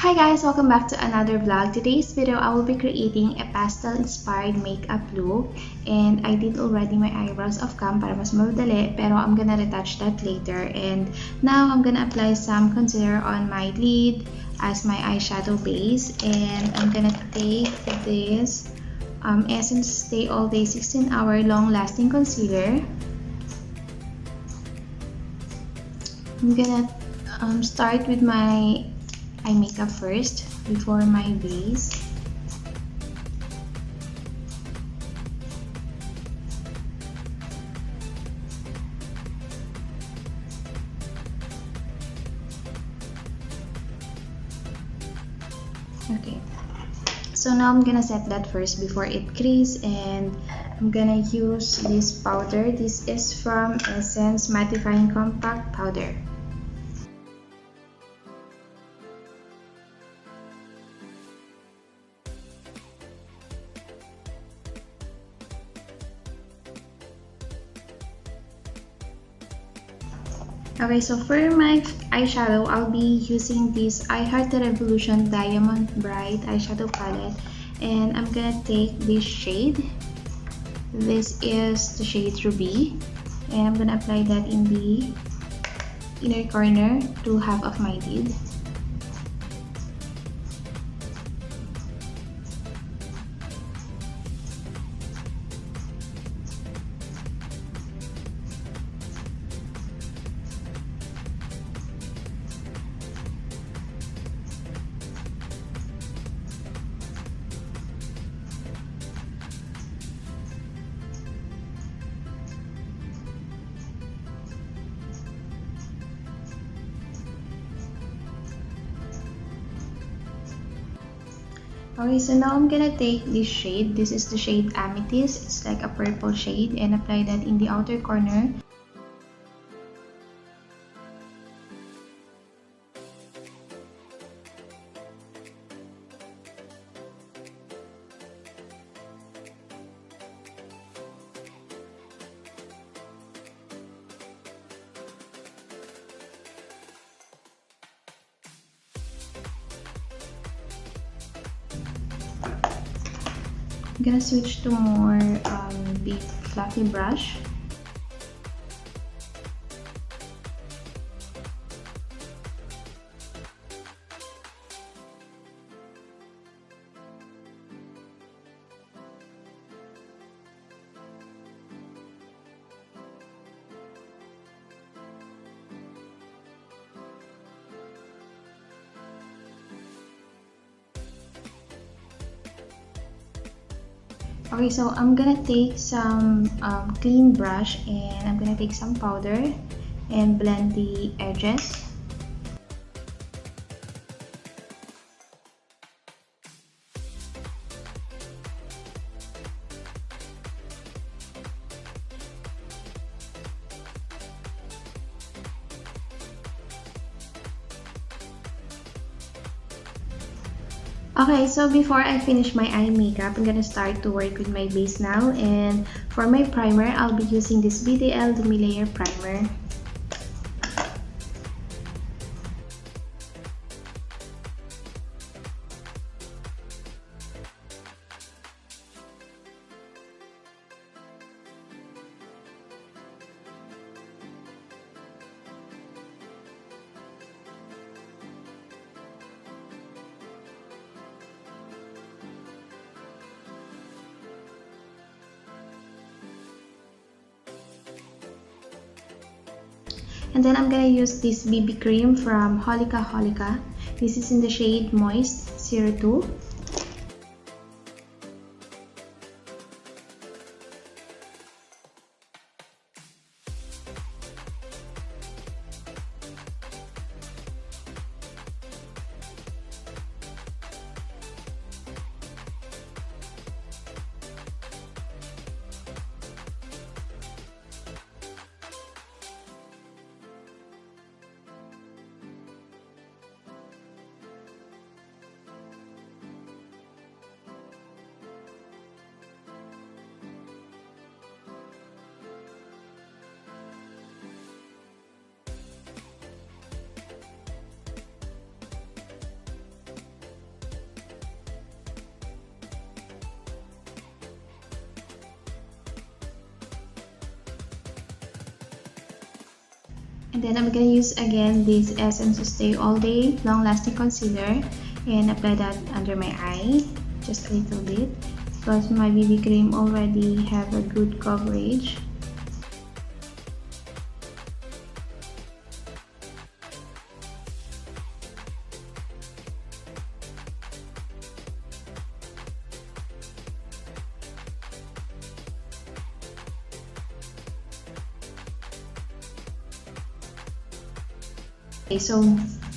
Hi guys! Welcome back to another vlog. Today's video, I will be creating a pastel-inspired makeup look. And I did already my eyebrows off cam para mas madali, pero I'm gonna retouch that later. And now, I'm gonna apply some concealer on my lid as my eyeshadow base. And I'm gonna take this Essence Stay All Day 16-hour long-lasting concealer. I'm gonna start with my eye makeup first before my base. Okay, so now I'm gonna set that first before it crease, and I'm gonna use this powder. This is from Essence Mattifying Compact Powder. Okay, so for my eyeshadow, I'll be using this Revolution Diamond Bright eyeshadow palette, and I'm gonna take this shade. This is the shade Ruby, and I'm gonna apply that in the inner corner to half of my lid. Okay, so now I'm gonna take this shade. This is the shade Amethyst. It's like a purple shade, and apply that in the outer corner. I'm gonna switch to more big fluffy brush. Okay, so I'm gonna take some clean brush, and I'm gonna take some powder and blend the edges. Okay, so before I finish my eye makeup, I'm gonna start to work with my base now. And for my primer, I'll be using this BTL Lumi Layer Primer. And then I'm gonna use this BB cream from Holika Holika. This is in the shade Moist 02. And then I'm gonna use again this Essence Stay All Day Long Lasting Concealer and apply that under my eye, just a little bit, because my BB cream already have a good coverage. Okay, so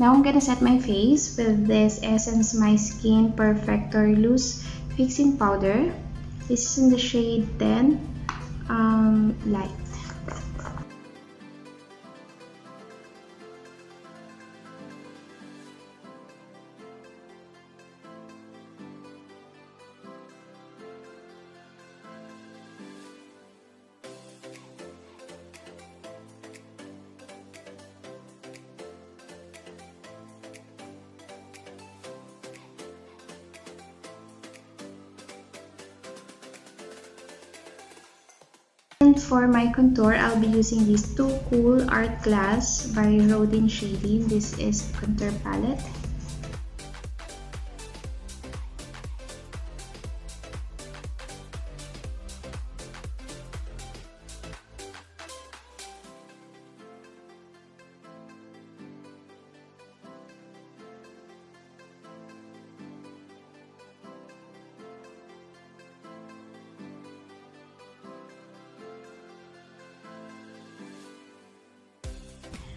now I'm gonna set my face with this Essence My Skin Perfector Loose Fixing Powder. This is in the shade 10 Light. And for my contour, I'll be using this Too Cool Art Class by Rodin Shading. This is contour palette.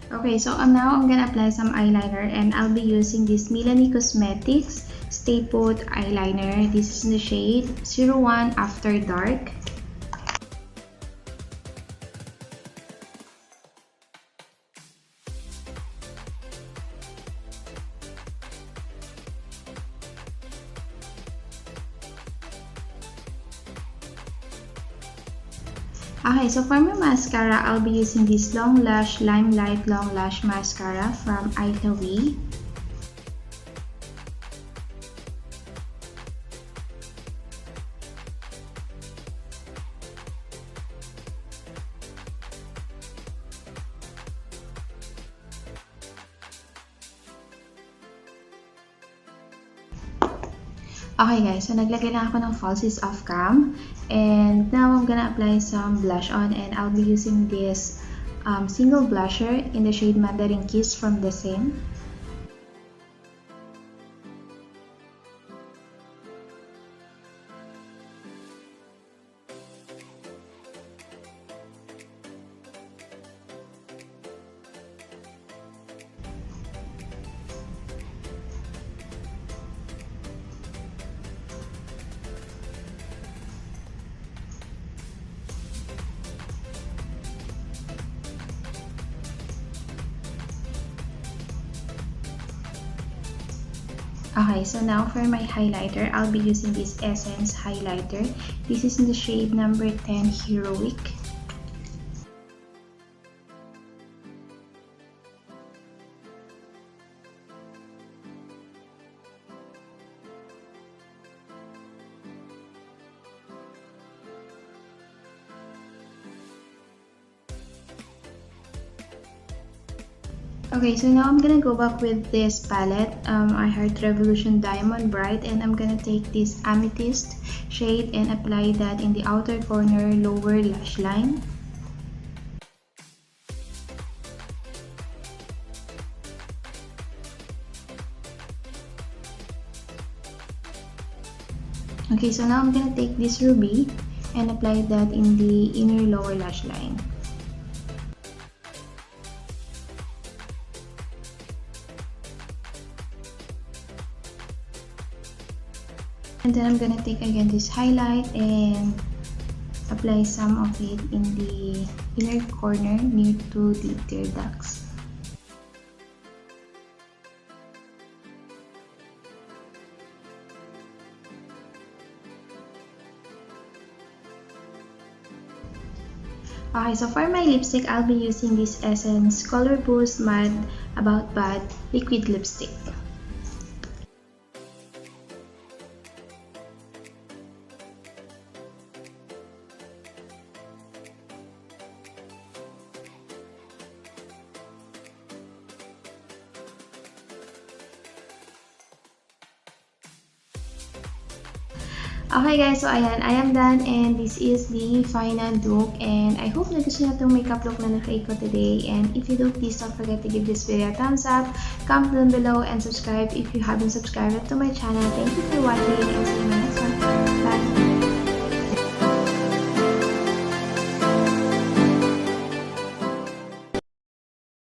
Okay, so now I'm gonna apply some eyeliner, and I'll be using this Milani Cosmetics Stay Put Eyeliner. This is in the shade 01 After Dark. Okay, so for my mascara, I'll be using this Long Lash Limelight Long Lash Mascara from Eyeshadow. Okay guys, so naglagay lang ako ng falsies off cam, and now I'm gonna apply some blush on, and I'll be using this single blusher in the shade Mandarin Kiss from the same. Okay, so now for my highlighter, I'll be using this Essence highlighter. This is in the shade number 10 Heroic. Okay, so now I'm gonna go back with this palette, I Heart Revolution Diamond Bright, and I'm gonna take this Amethyst shade and apply that in the outer corner lower lash line. Okay, so now I'm gonna take this Ruby and apply that in the inner lower lash line. And then I'm gonna take again this highlight and apply some of it in the inner corner near to the tear ducts. Okay, so for my lipstick, I'll be using this Essence Color Boost Mad About Bad Liquid Lipstick. Okay guys, so ayan, I am done and this is the final look, and I hope na gusto nyo itong makeup look na na-create ko today. And if you do, please don't forget to give this video a thumbs up, comment down below, and subscribe if you haven't subscribed to my channel. Thank you for watching and see you in my next